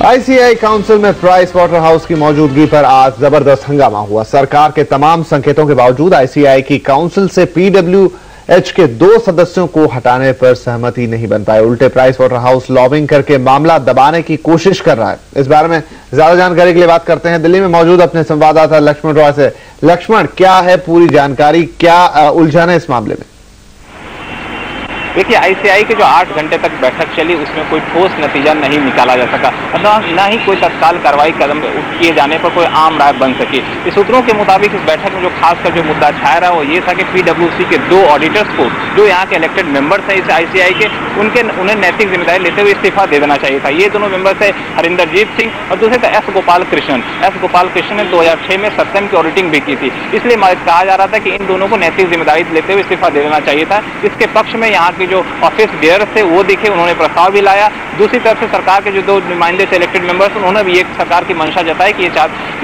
ICI council में price water house की मौजूदगी पर आज जबरदस्त हंगामा हुआ। सरकार के तमाम संकेतों के बावजूद आईसीआई की काउंसिल से पीडब्ल्यूएच के 2 सदस्यों को हटाने पर सहमति नहीं बन पाई। उल्टे प्राइस वाटर हाउस लॉबिंग करके मामला दबाने की कोशिश कर रहा है। इस बारे में ज्यादा जानकारी के लिए बात करते हैं दिल्ली में मौजूद अपने संवाददाता लक्ष्मण रॉय से। लक्ष्मण, क्या है पूरी जानकारी, क्या उलझन है इस मामले में? देखिए, आईसीआई के जो 8 घंटे तक बैठक चली उसमें कोई ठोस नतीजा नहीं निकाला जा सका, न ही कोई तत्काल कार्रवाई कदम किए जाने पर कोई आम राय बन सकी। इस सूत्रों के मुताबिक इस बैठक में जो खासकर जो मुद्दा छाया रहा वो ये था कि पीडब्ल्यूसी के 2 ऑडिटर्स को, जो यहाँ के इलेक्टेड मेंबर्स हैं इस आईसीआई के, उन्हें नैतिक जिम्मेदारी लेते हुए इस्तीफा दे देना चाहिए था। ये दोनों मेंबर्स है हरिंदरजीत सिंह और दूसरे थे एस गोपाल कृष्णन। एस गोपाल कृष्णन ने 2006 में सत्यम की ऑडिटिंग भी की थी, इसलिए कहा जा रहा था कि इन दोनों को नैतिक जिम्मेदारी लेते हुए इस्तीफा दे देना चाहिए था। इसके पक्ष में यहाँ के जो ऑफिस बेयर्स थे वो दिखे, उन्होंने प्रस्ताव भी लाया। दूसरी तरफ से सरकार के जो 2 नुमाइंदे थे इलेक्टेड मेंबर्स, उन्होंने भी एक सरकार की मंशा जताई कि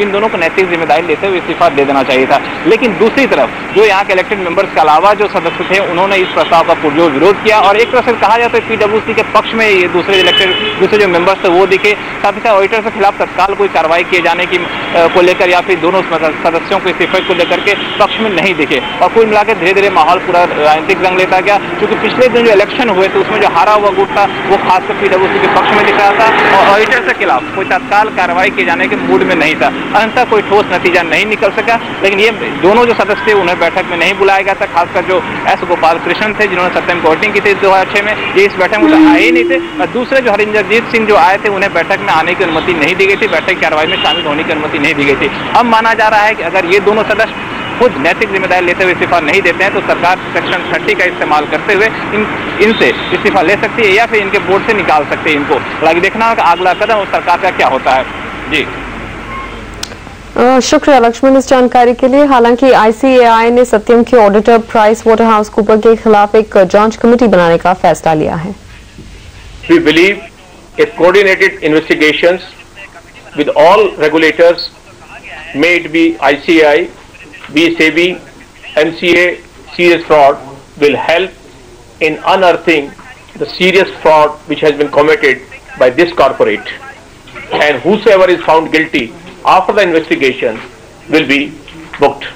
इन दोनों को नैतिक जिम्मेदारी लेते हुए इस्तीफा दे देना चाहिए था। लेकिन दूसरी तरफ जो यहाँ के इलेक्टेड मेंबर्स के अलावा जो सदस्य थे उन्होंने इस प्रस्ताव का पुरजोर विरोध किया और एक तरफ से कहा जाता है पीडब्ल्यूसी के पक्ष में ये दूसरे जो मेंबर्स थे वो दिखे। साथ ही साथ ऑडिटर के खिलाफ तत्काल कोई कार्रवाई किए जाने की को लेकर या फिर दोनों सदस्यों के इस्तीफे को लेकर के पक्ष में नहीं दिखे और कुल मिलाकर धीरे धीरे माहौल पूरा राजनीतिक रंग लेता गया। क्योंकि पिछले दिन जो इलेक्शन हुए थे उसमें जो हारा हुआ गुट था वो खासकर पीडब्ल्यूसी के पक्ष में दिख रहा था और ऑडिटर के खिलाफ कोई तत्काल कार्रवाई किए जाने के मूड में नहीं था। अंततः कोई ठोस नतीजा नहीं निकल सका। लेकिन ये दोनों जो सदस्य थे उन्हें बैठक में नहीं बुलाया गया था। खासकर जो एस गोपाल कृष्णन थे जिन्होंने सत्यम की ऑडिटिंग की थी 2006 में, ये इस बैठक में आए ही नहीं थे। और दूसरे जो हरिंदरजीत सिंह जो आए थे उन्हें बैठक में आने की अनुमति नहीं दी गई थी, बैठक की कार्रवाई में शामिल होने की अनुमति नहीं दी गई थी। अब माना जा रहा है कि अगर ये दोनों सदस्य खुद नैतिक जिम्मेदारी लेते हुए इस्तीफा नहीं देते हैं तो सरकार सेक्शन 30 का इस्तेमाल करते हुए इनसे इस्तीफा ले सकती है या फिर इनके बोर्ड से निकाल सकते हैं इनको। हालांकि देखना होगा अगला कदम उस सरकार का क्या होता है। जी शुक्रिया लक्ष्मण इस जानकारी के लिए। हालांकि आईसीएआई ने सत्यम के auditor price water house Cooper के खिलाफ एक जांच कमेटी बनाने का फैसला लिया है। We believe a coordinated investigations with all regulators, may it be ICAI, be SEBI, MCA, serious fraud, will help in unearthing the serious fraud which has been committed by this corporate, and whosoever is found guilty after the investigation will be booked.